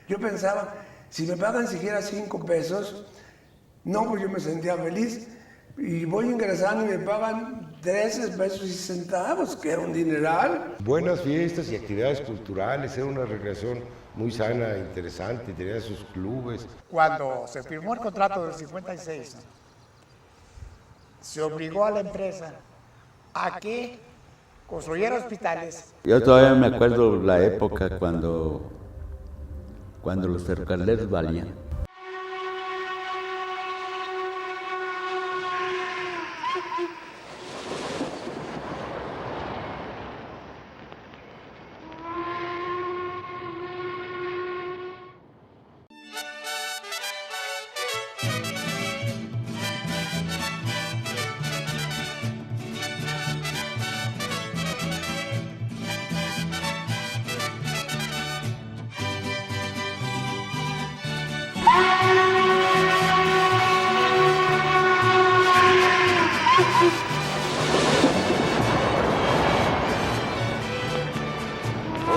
Yo pensaba, si me pagan siquiera 5 pesos, no, pues yo me sentía feliz. Y voy ingresando y me pagan 13 pesos y centavos, que era un dineral. Buenas fiestas y actividades culturales, era una recreación muy sana, interesante, tenía sus clubes. Cuando se firmó el contrato del 56, se obligó a la empresa a que construyera hospitales. Yo todavía me acuerdo la época cuando los ferrocarriles valían.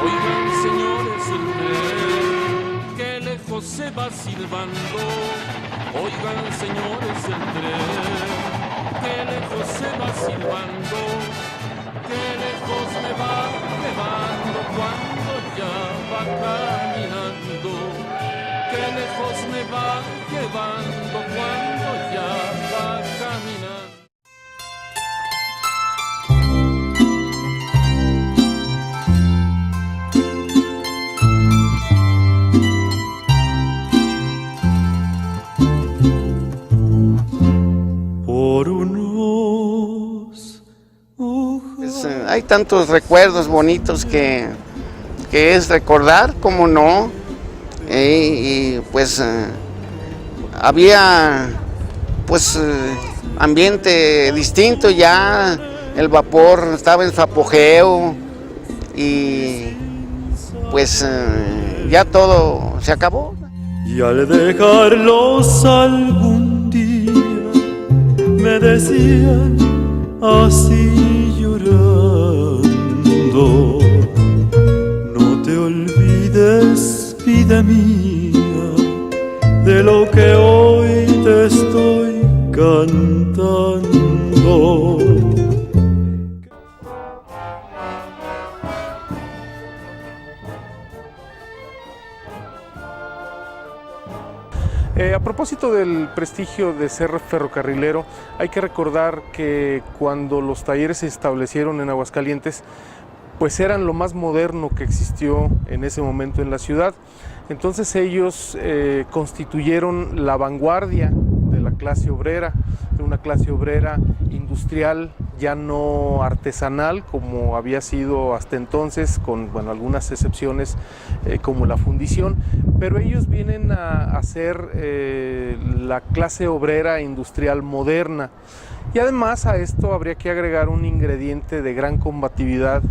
Oigan, señores, el tren que lejos se va silbando. Oigan, señores, el tren que lejos se va silbando. Que lejos me va llevando cuando ya va caminando. Que lejos me va llevando cuando ya va caminando. Hay tantos recuerdos bonitos que es recordar, como no, y pues había pues ambiente distinto ya, el vapor estaba en su apogeo y pues ya todo se acabó. Y al dejarlos algún día me decían así llorando: no te olvides, vida mía, de lo que hoy te estoy cantando. A propósito del prestigio de ser ferrocarrilero, hay que recordar que cuando los talleres se establecieron en Aguascalientes, pues eran lo más moderno que existió en ese momento en la ciudad. Entonces ellos constituyeron la vanguardia de la clase obrera, de una clase obrera industrial, ya no artesanal como había sido hasta entonces, con algunas excepciones como la fundición, pero ellos vienen a ser la clase obrera industrial moderna. Y además a esto habría que agregar un ingrediente de gran combatividad,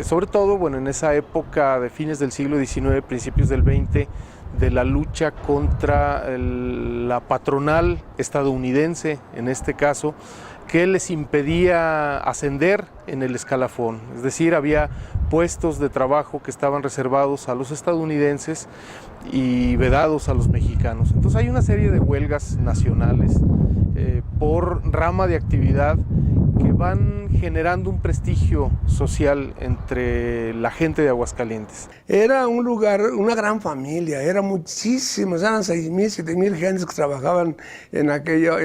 sobre todo en esa época de fines del siglo XIX, principios del XX, de la lucha contra la patronal estadounidense, en este caso, que les impedía ascender en el escalafón. Es decir, había puestos de trabajo que estaban reservados a los estadounidenses y vedados a los mexicanos. Entonces hay una serie de huelgas nacionales por rama de actividad que van generando un prestigio social entre la gente de Aguascalientes. Era un lugar, una gran familia, eran muchísimos, eran 6,000, 7,000 gentes que trabajaban en aquella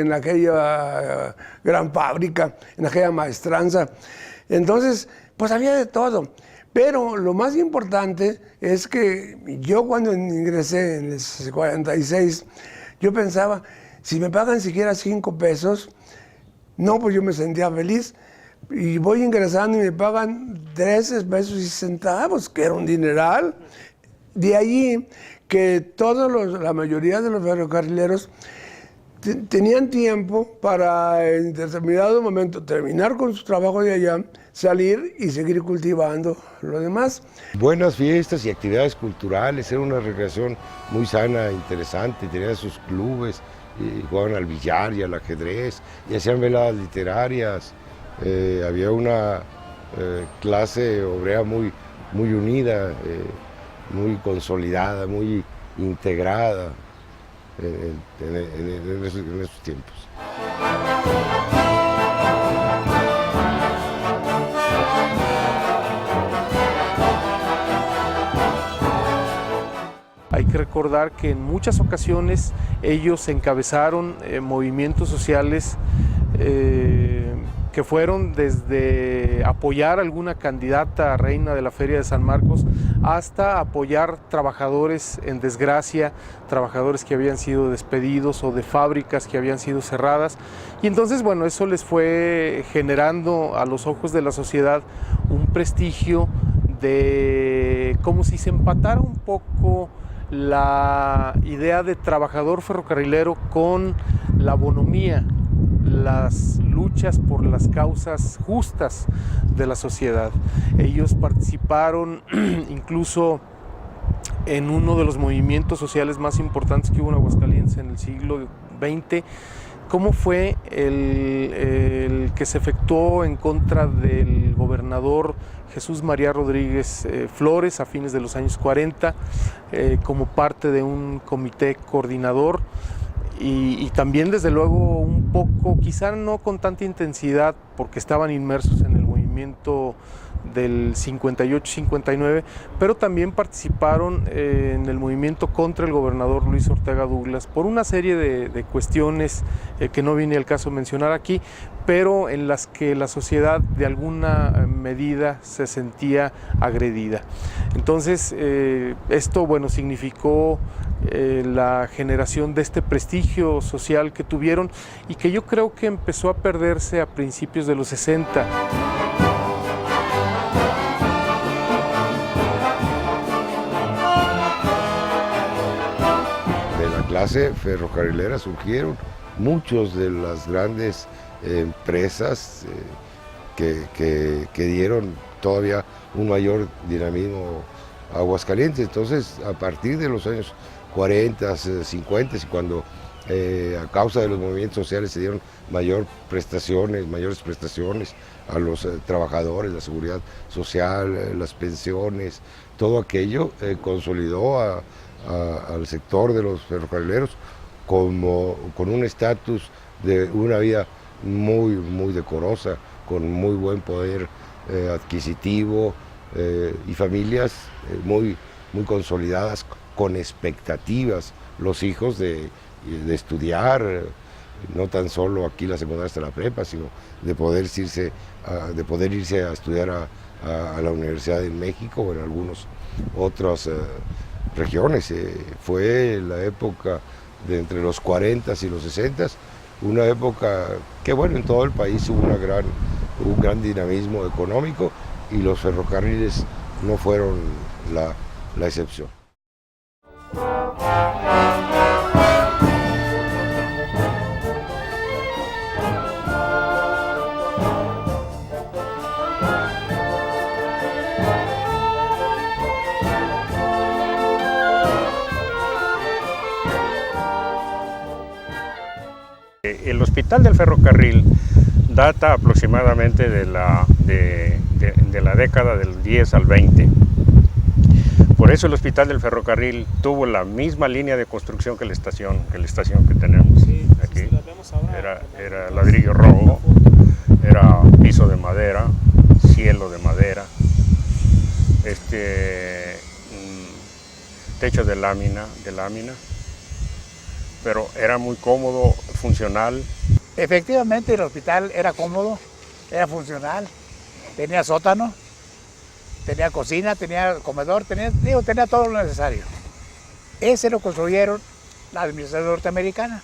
gran fábrica, en aquella maestranza. Entonces, pues había de todo. Pero lo más importante es que yo cuando ingresé en el 46, yo pensaba, si me pagan siquiera 5 pesos, no, pues yo me sentía feliz. Y voy ingresando y me pagan 13 pesos y centavos, que era un dineral. De allí que la mayoría de los ferrocarrileros tenían tiempo para en determinado momento terminar con su trabajo de allá, salir y seguir cultivando lo demás. Buenas fiestas y actividades culturales, era una recreación muy sana, interesante, tenía sus clubes, y jugaban al billar y al ajedrez, y hacían veladas literarias. Había una clase obrera muy unida, muy consolidada, muy integrada en esos tiempos. Hay que recordar que en muchas ocasiones ellos encabezaron movimientos sociales que fueron desde apoyar a alguna candidata a reina de la Feria de San Marcos hasta apoyar trabajadores en desgracia, trabajadores que habían sido despedidos o de fábricas que habían sido cerradas. Y entonces, bueno, eso les fue generando a los ojos de la sociedad un prestigio de como si se empatara un poco la idea de trabajador ferrocarrilero con la bonomía, las luchas por las causas justas de la sociedad. Ellos participaron incluso en uno de los movimientos sociales más importantes que hubo en Aguascalientes en el siglo XX, cómo fue el que se efectuó en contra del gobernador Jesús María Rodríguez Flores a fines de los años 40, como parte de un comité coordinador y también desde luego un poco, quizá no con tanta intensidad porque estaban inmersos en el movimiento del 58-59, pero también participaron en el movimiento contra el gobernador Luis Ortega Douglas por una serie de cuestiones que no viene al caso mencionar aquí, pero en las que la sociedad de alguna medida se sentía agredida. Entonces esto, bueno, significó la generación de este prestigio social que tuvieron y que yo creo que empezó a perderse a principios de los 60. Clase ferrocarrilera surgieron muchos de las grandes empresas que dieron todavía un mayor dinamismo a Aguascalientes. Entonces, a partir de los años 40, 50, y cuando a causa de los movimientos sociales se dieron mayores prestaciones a los trabajadores, la seguridad social, las pensiones, todo aquello consolidó al sector de los ferrocarrileros con un estatus de una vida muy decorosa, con muy buen poder adquisitivo y familias muy consolidadas, con expectativas, los hijos de estudiar, no tan solo aquí la secundaria hasta la prepa, sino de poder irse a estudiar a la Universidad de México o en algunas otras regiones. Fue la época de entre los 40 y los 60, una época que, bueno, en todo el país hubo un gran dinamismo económico y los ferrocarriles no fueron la excepción. El Hospital del Ferrocarril data aproximadamente de la década del 10 al 20. Por eso el Hospital del Ferrocarril tuvo la misma línea de construcción que la estación que tenemos aquí. Era ladrillo rojo, era piso de madera, cielo de madera, techo de lámina, pero era muy cómodo, funcional. Efectivamente, el hospital era cómodo, era funcional, tenía sótano, tenía cocina, tenía comedor, tenía todo lo necesario. Ese lo construyeron la administración norteamericana.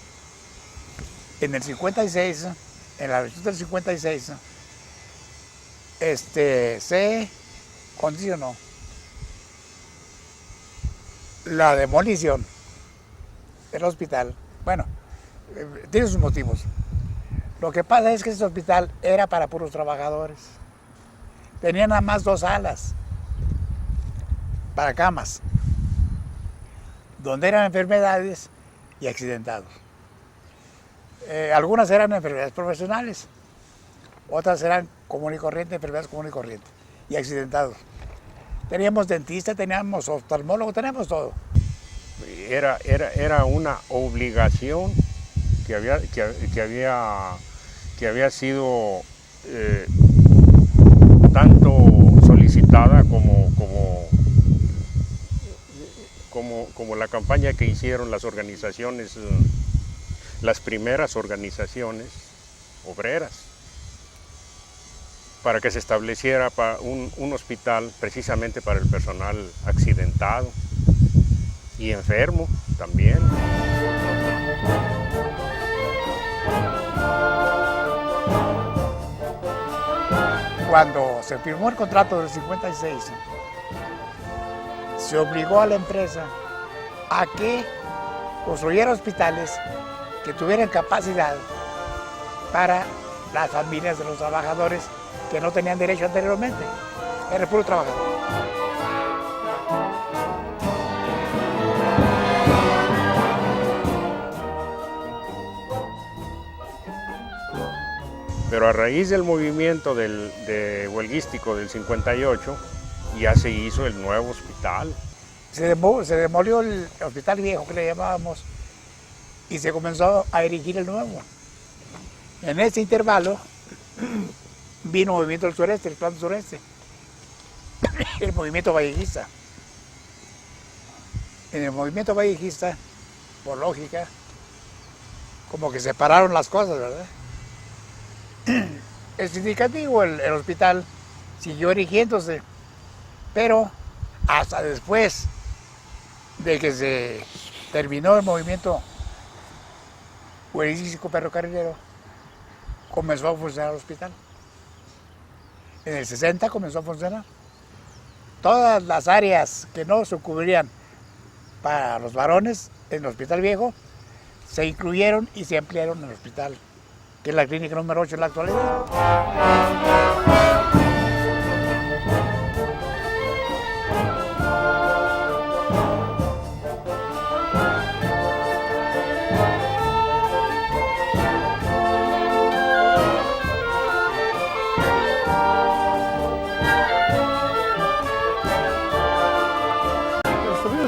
En el 56, en la versión del 56, se condicionó la demolición del hospital. Bueno, tiene sus motivos. Lo que pasa es que ese hospital era para puros trabajadores. Tenía nada más 2 salas para camas, donde eran enfermedades y accidentados. Algunas eran enfermedades profesionales, otras eran común y corriente, enfermedades común y corriente, y accidentados. Teníamos dentista, teníamos oftalmólogo, teníamos todo. era una obligación que había sido tanto solicitada como la campaña que hicieron las organizaciones, las primeras organizaciones obreras, para que se estableciera un hospital precisamente para el personal accidentado y enfermo también. Cuando se firmó el contrato del 56, se obligó a la empresa a que construyera hospitales que tuvieran capacidad para las familias de los trabajadores que no tenían derecho anteriormente. Era el puro trabajador. Pero a raíz del movimiento huelguístico del 58, ya se hizo el nuevo hospital. Se demolió el hospital viejo, que le llamábamos, y se comenzó a erigir el nuevo. En ese intervalo vino el movimiento del sureste, el plan sureste, el movimiento vallejista. En el movimiento vallejista, por lógica, como que separaron las cosas, ¿verdad? El significativo, el hospital siguió erigiéndose, pero hasta después de que se terminó el movimiento huelguístico ferrocarrilero, comenzó a funcionar el hospital. En el 60 comenzó a funcionar. Todas las áreas que no se cubrían para los varones en el hospital viejo se incluyeron y se ampliaron en el hospital, que es la clínica número 8 en la actualidad.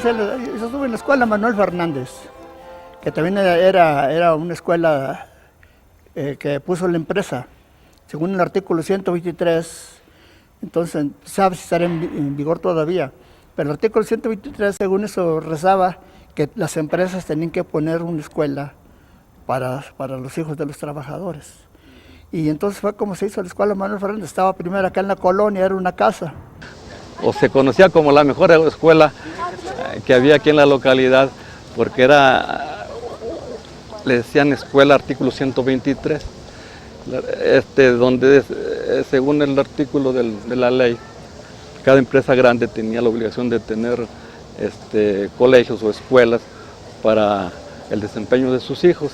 Yo estuve en la escuela Manuel Fernández, que también era una escuela que puso la empresa, según el artículo 123, entonces sabe si estará en vigor todavía, pero el artículo 123, según eso, rezaba que las empresas tenían que poner una escuela para los hijos de los trabajadores. Y entonces fue como se hizo la escuela Manuel Fernández, estaba primero acá en la colonia, era una casa. O se conocía como la mejor escuela que había aquí en la localidad, porque le decían escuela artículo 123, donde según el artículo de la ley, cada empresa grande tenía la obligación de tener colegios o escuelas para el desempeño de sus hijos.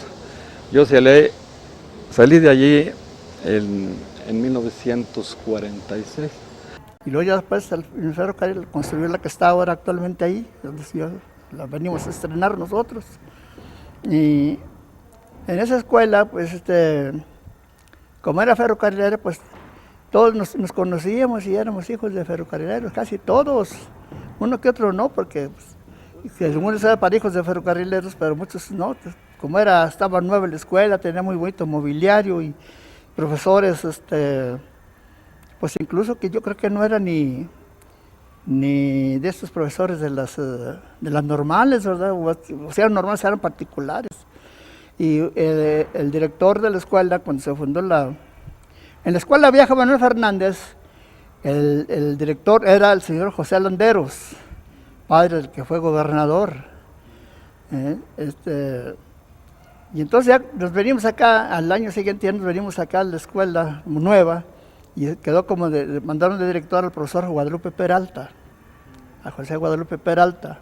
Yo salí de allí en 1946. Y luego ya después el ferrocarril construyó la que está ahora actualmente ahí, donde la venimos a estrenar nosotros. Y en esa escuela, pues como era ferrocarrilero, pues todos nos conocíamos y éramos hijos de ferrocarrileros, casi todos. Uno que otro no, porque algunos eran para hijos de ferrocarrileros, pero muchos no. Como estaba nueva la escuela, tenía muy bonito mobiliario y profesores, pues incluso que yo creo que no eran ni de estos profesores de las normales, ¿verdad? O sea, normales, eran particulares. Y el director de la escuela, cuando se fundó en la escuela vieja Manuel Fernández, el director era el señor José Landeros, padre del que fue gobernador. Y entonces ya nos venimos acá, al año siguiente ya nos venimos acá a la escuela nueva, y quedó como mandaron de director al profesor Guadalupe Peralta, a José Guadalupe Peralta.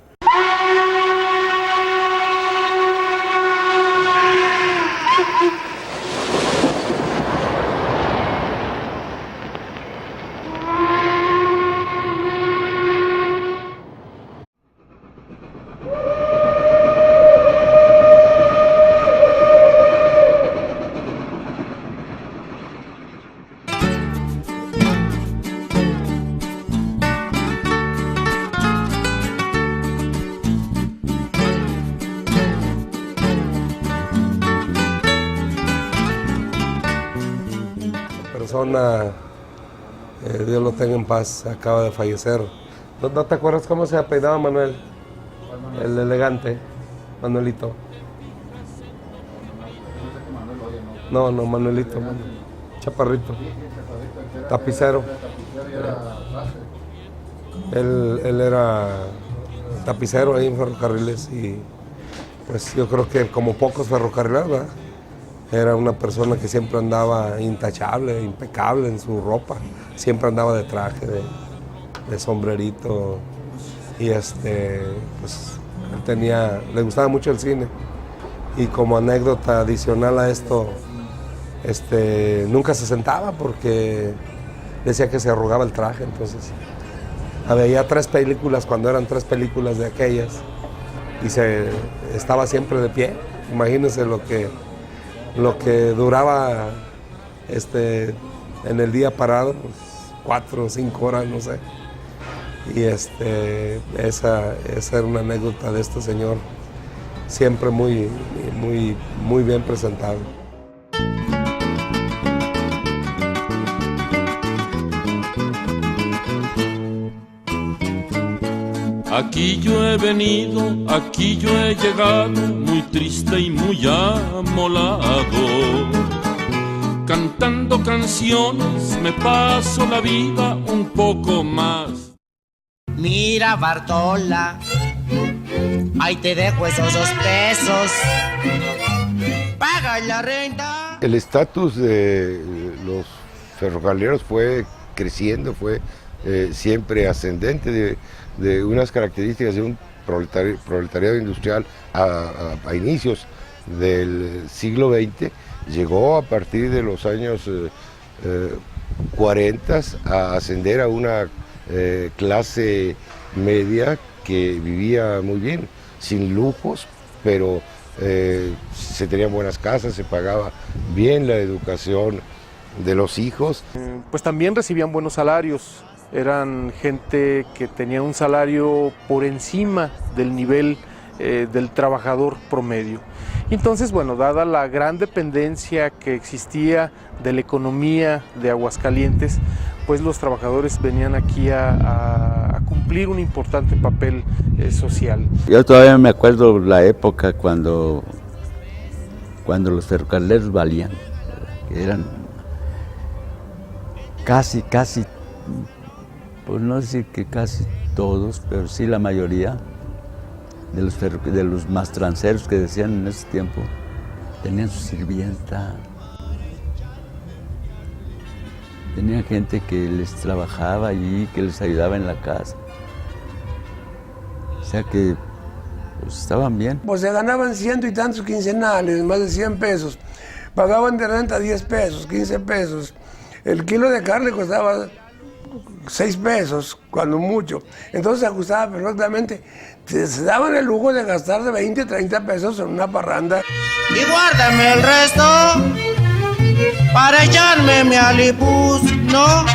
persona, Dios lo tenga en paz, acaba de fallecer. ¿No te acuerdas cómo se apellidaba Manuel? El elegante, Manuelito. No, Manuelito, chaparrito, tapicero. Él era tapicero ahí en Ferrocarriles y pues yo creo que como pocos ferrocarrileros, ¿verdad? Era una persona que siempre andaba intachable, impecable en su ropa, siempre andaba de traje, de sombrerito y pues le gustaba mucho el cine y como anécdota adicional a esto, nunca se sentaba porque decía que se arrugaba el traje, entonces había 3 películas cuando eran 3 películas de aquellas y estaba siempre de pie. Imagínense lo que duraba en el día parado, pues 4 o 5 horas, no sé. Y esa era una anécdota de este señor, siempre muy bien presentado. Aquí yo he venido, aquí yo he llegado, muy triste y muy amolado. Cantando canciones me paso la vida un poco más. Mira, Bartola, ahí te dejo esos 2 pesos. Paga la renta. El estatus de los ferrocarrileros fue creciendo, fue siempre ascendente de unas características de un proletariado industrial a inicios del siglo XX, llegó a partir de los años 40 a ascender a una clase media que vivía muy bien, sin lujos, pero se tenían buenas casas, se pagaba bien la educación de los hijos. Pues también recibían buenos salarios. Eran gente que tenía un salario por encima del nivel del trabajador promedio. Entonces, bueno, dada la gran dependencia que existía de la economía de Aguascalientes, pues los trabajadores venían aquí a cumplir un importante papel social. Yo todavía me acuerdo la época cuando los ferrocarrileros valían, que eran casi, pues no decir que casi todos, pero sí la mayoría de los mastranceros que decían en ese tiempo, tenían su sirvienta, tenían gente que les trabajaba allí, que les ayudaba en la casa. O sea que pues, estaban bien. Pues se ganaban 100 y tantos quincenales, más de 100 pesos. Pagaban de renta 10 pesos, 15 pesos. El kilo de carne costaba 6 pesos, cuando mucho. Entonces se ajustaba perfectamente. Se daban el lujo de gastar de 20, 30 pesos en una parranda. Y guárdame el resto para echarme mi alipuz, ¿no?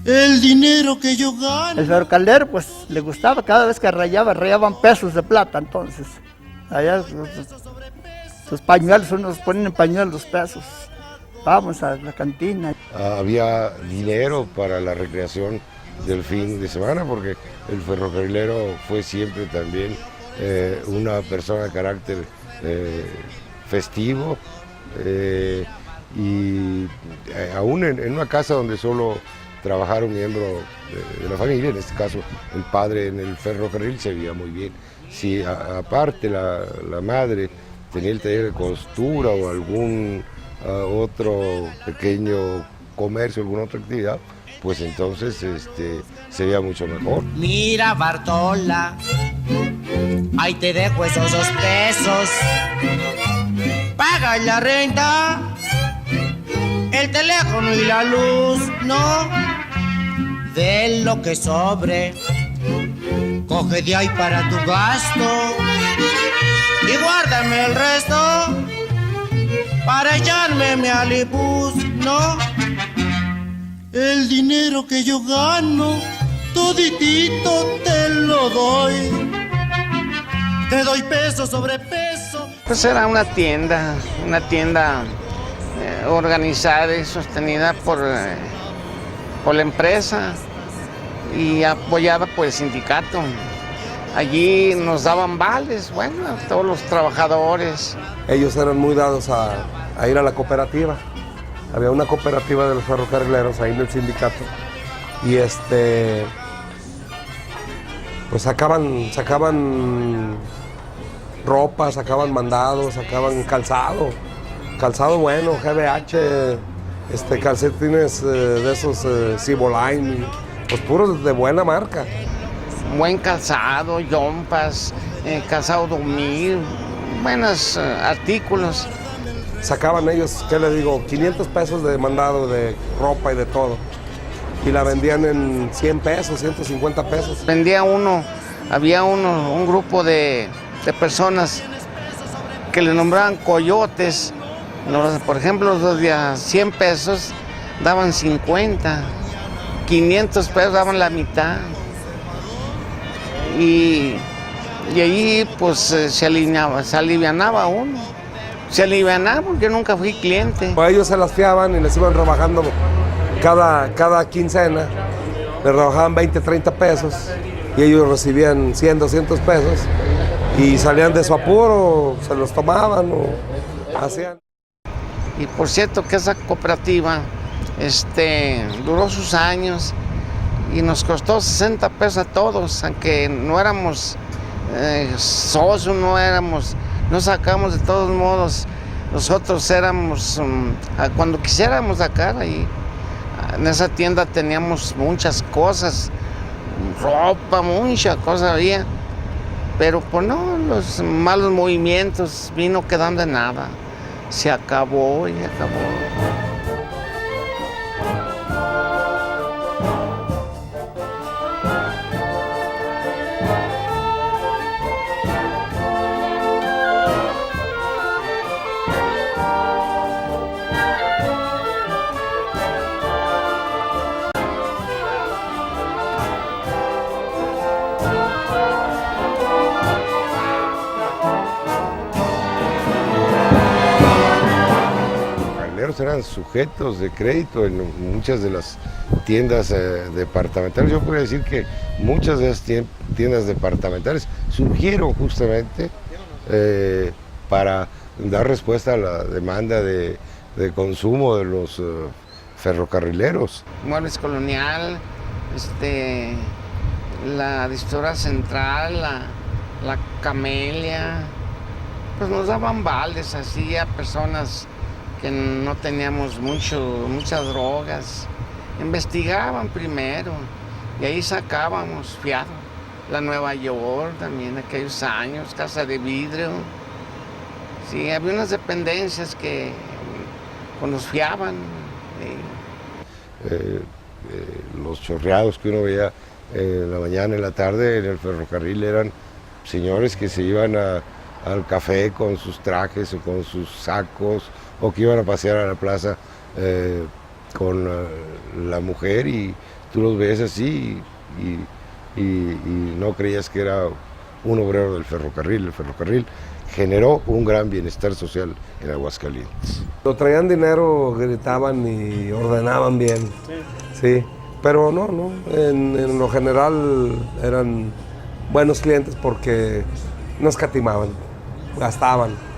El dinero que yo gano. El ferrocarrilero pues le gustaba, cada vez que rayaban pesos de plata, entonces. Allá sus pañuelos, unos ponen en pañuelos los pesos. Vamos a la cantina. Había dinero para la recreación del fin de semana porque el ferrocarrilero fue siempre también una persona de carácter festivo y aún en una casa donde solo trabajara un miembro de la familia, en este caso el padre en el ferrocarril, se veía muy bien. Si aparte la madre tenía el taller de costura o algún otro pequeño comercio, alguna otra actividad, pues entonces se veía mucho mejor. Mira, Bartola, ahí te dejo esos 2 pesos. Paga la renta, el teléfono y la luz, ¿no? De lo que sobre, coge de ahí para tu gasto y guárdame el resto para echarme mi alipuz, ¿no? El dinero que yo gano, toditito te lo doy. Te doy peso sobre peso. Pues era una tienda organizada y sostenida por la empresa y apoyada por el sindicato. Allí nos daban vales, bueno, a todos los trabajadores. Ellos eran muy dados a ir a la cooperativa. Había una cooperativa de los ferrocarrileros ahí en el sindicato y pues sacaban ropa, sacaban mandados, sacaban calzado bueno, GBH, calcetines de esos Ciboline, pues puros de buena marca. Buen calzado, yompas, calzado dormir, buenos artículos. Sacaban ellos, ¿qué le digo? 500 pesos de mandado de ropa y de todo. Y la vendían en 100 pesos, 150 pesos. Había un grupo de personas que le nombraban coyotes. Por ejemplo, los de 100 pesos daban 50, 500 pesos daban la mitad. Y allí pues se alivianaba uno. Se alivianaba porque yo nunca fui cliente. Pues ellos se las fiaban y les iban rebajando cada quincena. Les rebajaban 20, 30 pesos y ellos recibían 100, 200 pesos y salían de su apuro, se los tomaban o hacían. Y por cierto que esa cooperativa duró sus años y nos costó 60 pesos a todos, aunque no éramos socios, no sacamos de todos modos. Nosotros éramos, cuando quisiéramos sacar ahí, en esa tienda teníamos muchas cosas, ropa, mucha cosa había, pero pues no, los malos movimientos vino quedando en nada, se acabó y acabó. Eran sujetos de crédito en muchas de las tiendas departamentales. Yo podría decir que muchas de las tiendas departamentales surgieron justamente para dar respuesta a la demanda de consumo de los ferrocarrileros. Muebles Colonial, la Distribuidora Central, la Camelia, pues nos daban vales así a personas que no teníamos muchas drogas. Investigaban primero y ahí sacábamos fiado. La Nueva York también, aquellos años, Casa de Vidrio. Sí, había unas dependencias que nos fiaban. Los chorreados que uno veía en la mañana, en la tarde, en el ferrocarril eran señores que se iban al café con sus trajes o con sus sacos, o que iban a pasear a la plaza con la mujer y tú los ves así y no creías que era un obrero del ferrocarril. El ferrocarril generó un gran bienestar social en Aguascalientes. Lo traían dinero, gritaban y ordenaban bien, sí, pero no, en lo general eran buenos clientes porque no escatimaban, gastaban.